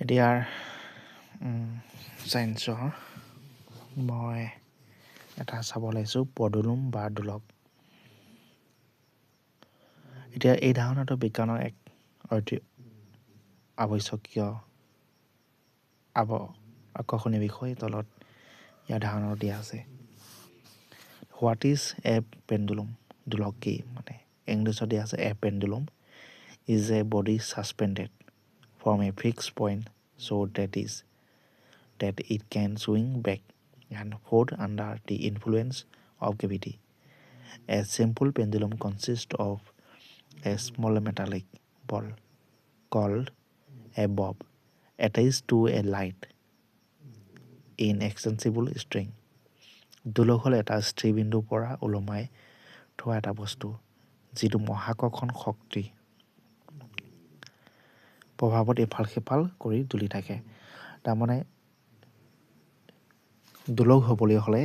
এতিয়াৰ চাইন্সৰ মই এটা চাব লৈছোঁ পদুলুম বা দোলক। এতিয়া এই ধাৰণাটো বিজ্ঞানৰ এক অতি আৱশ্যকীয় আকৰ্ষণীয় বিষয়। তলত ইয়াৰ ধাৰণা দিয়া আছে। What is a pendulum? দোলক কি? মানে ইংলিছত দিয়া আছে এ পেণ্ডুলুম is a body suspended from a fixed point so that it can swing back and forth under the influence of gravity. A simple pendulum consists of a small metallic ball called a bob attached to a light inextensible string. দোলক হ'ল এটা স্থিৰবিন্দুৰ পৰা ওলমাই থোৱা এটা বস্তু যিটো মহাকৰ্ষণ শক্তি প্ৰভাৱত ইফাল সিফাল কৰি তুলি থাকে। তাৰমানে দোলক হ'বলৈ হ'লে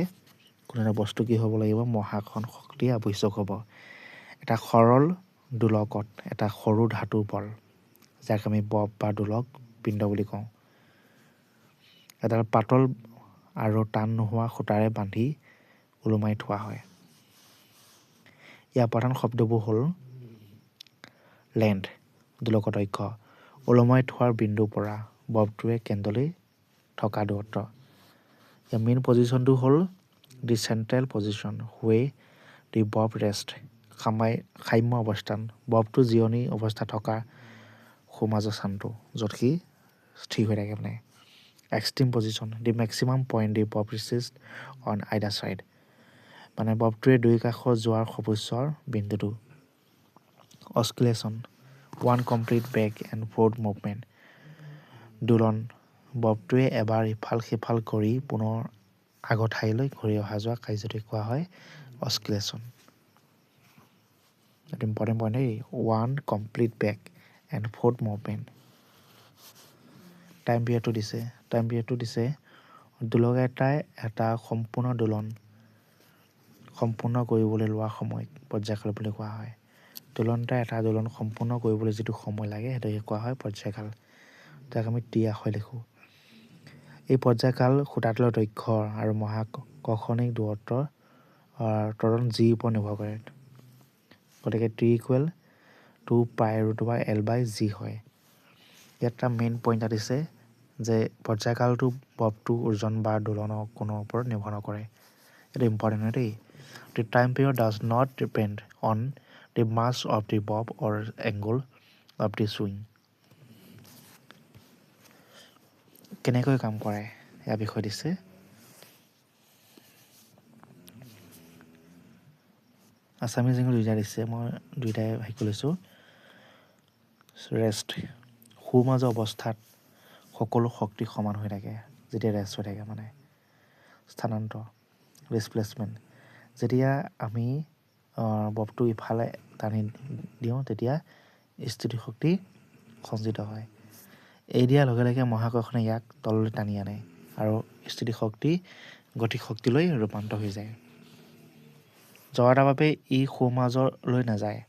কোনো এটা বস্তু কি হ'ব লাগিব? মহাকৰ্ষণ শক্তি আৱশ্যক হ'ব। এটা সৰল দোলকত এটা সৰু ধাতুৰ বল যাক আমি বব বা দোলক পিণ্ড বুলি কওঁ এডাল পাতল আৰু টান নোহোৱা সূতাৰে বান্ধি ওলোমাই থোৱা হয়। ইয়াৰ প্ৰধান শব্দবোৰ হ'ল লেন্থ দোলকৰ দৈৰ্ঘ্য, ওলমাই থোৱাৰ বিন্দুৰ পৰা ববটোৱে কেন্দ্ৰলৈ থকা দূৰত্ব। ইয়াৰ মেইন পজিশ্যনটো হ'ল দি চেণ্ট্ৰেল পজিশ্যন হুৱে দি বব ৰেষ্ট সাম্য অৱস্থান ববটো জিৰণি অৱস্থাত থকা সোঁমাজৰ স্থানটো য'ত সি স্থিৰ হৈ থাকে মানে। এক্সট্ৰিম পজিশ্যন দি মেক্সিমাম পইণ্ট দি বব ৰিচিষ্ট অন আইডাৰ ছাইড মানে ববটোৱে দুই কাষৰ যোৱাৰ সৰ্বোচ্চৰ বিন্দুটো। Oscillation one complete back and forth movement দোলন ববটোৱে এবাৰ ইফাল সিফাল কৰি পুনৰ আগৰ ঠাইলৈ ঘূৰি অহা যোৱা কাৰ্যটোক কোৱা হয় অস্কিলেশ্যন। এইটো ইম্পৰ্টেণ্ট পইণ্ট দেই। One complete back and forth movement. Time পিৰিয়ডটো দিছে দোলক এটাই এটা সম্পূৰ্ণ দোলন সম্পূৰ্ণ কৰিবলৈ লোৱা সময়ক পৰ্যায়কাল বুলি কোৱা হয়। এটা দোলন সম্পূৰ্ণ কৰিবলৈ যিটো সময় লাগে সেইটোকে কোৱা হয় পৰ্যায়কাল, যাক আমি টি আখৰে লিখোঁ। এই পৰ্যায়কাল সূতাডালৰ দৈৰ্ঘ্য আৰু মহাকৰ্ষণিক দূৰত্বৰ জিৰ ওপৰত নিৰ্ভৰ কৰে। গতিকে টি ইকুৱেল 2π√L/g হয়। ইয়াত এটা মেইন পইণ্ট এটা দিছে যে পৰ্যায়কালটো ববটোৰ ওজন বা দোলনৰ কোণৰ ওপৰত নিৰ্ভৰ নকৰে। এইটো ইম্পৰ্টেণ্ট হয় দেই। The time period does not depend on the mass of the bob or angle of the swing. কেনেকৈ কাম কৰে ইয়াৰ বিষয়ে দিছে। আছামিজ ইংলিছ দুইটা দিছে, মই দুইটাই শিকি লৈছোঁ। ৰেষ্ট সোঁমাজৰ অৱস্থাত সকলো শক্তি সমান হৈ থাকে যেতিয়া ৰেষ্ট হৈ থাকে মানে। স্থানান্তৰ ডিছপ্লেচমেণ্ট যেতিয়া আমি ববটো ইফালে টানি দিওঁ তেতিয়া স্থিতিশক্তি সঞ্চিত হয়। এৰি দিয়াৰ লগে লগে মহাকৰ্ষণে ইয়াক তললৈ টানি আনে আৰু স্থিতিশক্তি গতিশক্তিলৈ ৰূপান্তৰ হৈ যায়। জড়তাৰ বাবে ই সোঁমাজলৈ নাযায়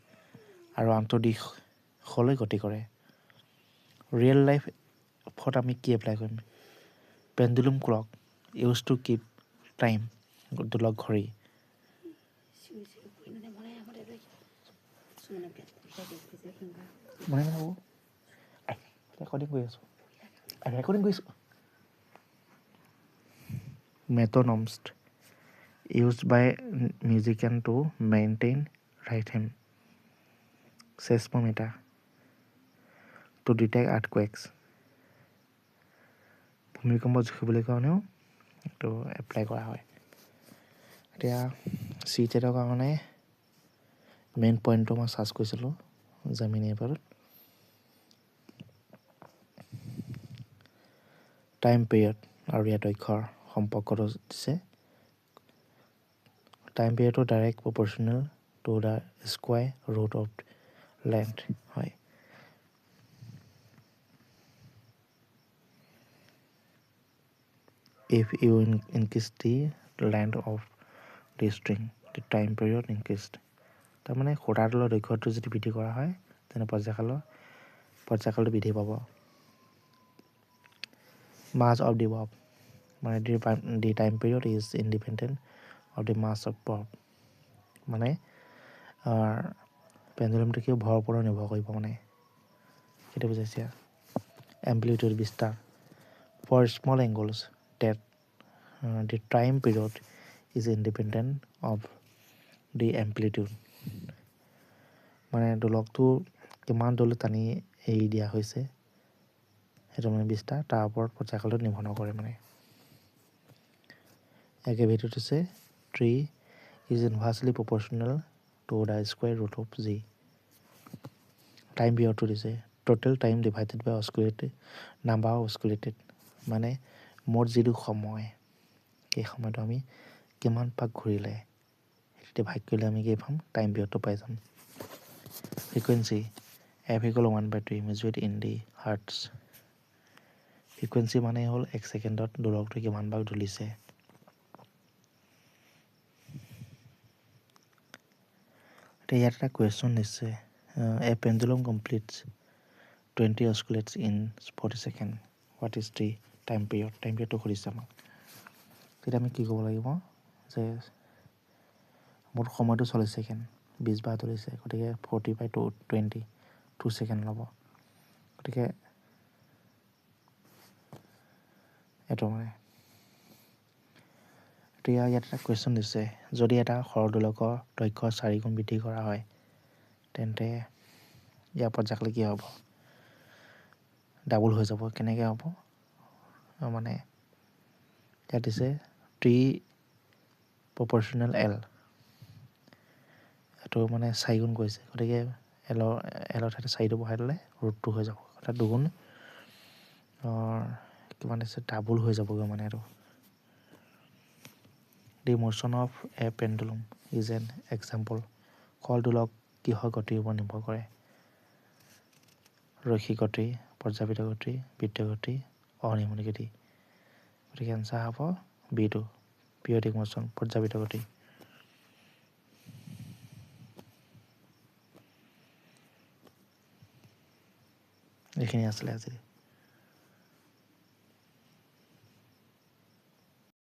আৰু আন্তঃদিশলৈ গতি কৰে। ৰিয়েল লাইফত আমি কি এপ্লাই কৰিম? Pendulum clock use to keep time দোলক ঘড়ী। ৰেকৰ্ডিং কৰি আছোঁ। মেট্ৰনমছ used by musicians to maintain rhythm. Seismometer to detect earthquakes. ভূমিকম্প জুখিবলৈ কাৰণেও এইটো এপ্লাই কৰা হয়। এতিয়া C-টেটৰ কাৰণে মেইন পইণ্টটো মই চাৰ্চ কৰিছিলোঁ জেমিনিৰ। টাইম পিৰিয়ড আৰু ইয়াৰ দৈৰ্ঘ্যৰ সম্পৰ্কটো দিছে। টাইম পিৰিয়ডটো direct proportional to the square root of length হয়। If you increase the length of the string, the time period increased. তাৰমানে সূতাডালৰ দৈৰ্ঘ্যটো যদি বৃদ্ধি কৰা হয় তেনে পৰ্যায়কালটো বৃদ্ধি পাব। mass of the bob মানে the time period is independent of the mass of bob মানে পেণ্ডুলামটো কি ভৰৰ ওপৰত নিৰ্ভৰ কৰিব মানে সেইটো বুজাইছে amplitude বিস্তাৰ for small angles that the time period is independent of the amplitude মানে দোলকটো কিমান দূৰলৈ টানি এৰি দিয়া হৈছে সেইটো মানে বিস্তাৰ তাৰ ওপৰত পৰ্যায়কালটো নিৰ্ভৰ নকৰে মানে একে ভিতৰত আছে 3 is inversely proportional to the square root of g time পিৰিয়ডটো দিছে total time divided by oscillated number of oscillated মানে মোট যিটো সময় সেই সময়টো আমি কিমান পাক ঘূৰিলে সেইটো ভাগ কৰিলে আমি কি পাম টাইম পিৰিয়ডটো পাই যাম frequency f equal 1/3 measured in the hertz frequency মানে হ'ল 1 সেকেন্ডত দোলকটো কিমান বাৰ দলিছে এতিয়া ইয়াত এটা কুৱেশ্যন দিছে a pendulum completes 20 oscillates in 40 seconds what is the time periodটো সুধিছে আমাক তেতিয়া আমি কি ক'ব লাগিব যে মোৰ সময়টো 40 সেকেন্ড 20 বাৰ দলিছে গতিকে 40/20 2 সেকেন্ড ল'ব গতিকে এইটো মানে এতিয়া ইয়াত এটা কুৱেশ্যন দিছে যদি এটা সৰদোলকৰ দৈৰ্ঘ্য 4 গুণ বৃদ্ধি কৰা হয় তেন্তে ইয়াৰ পৰ্যায়কাল কি হ'ব ডাবল হৈ যাব কেনেকৈ হ'ব মানে ইয়াত দিছে 3 proportional L এইটো মানে 4 গুণ কৰিছে গতিকে এলৰ ঠাইতে 4টো বহাই দিলে ৰুটটো হৈ যাব অৰ্থাৎ দুগুণ কিমান দিছে ডাবল হৈ যাবগৈ মানে এইটো The motion of a pendulum is an example কলদোলক কিহৰ গতিৰ ওপৰত নিৰ্ভৰ কৰে ৰৈখিক গতি পৰ্যাবৃত্ত গতি বৃত্তীয় গতি অনিয়মিত গতি গতিকে এনচাৰ হ'ব B2 পিৰিয়ডিক মোচন পৰ্যাবৃত্ত গতি এইখিনি আছিলে আজি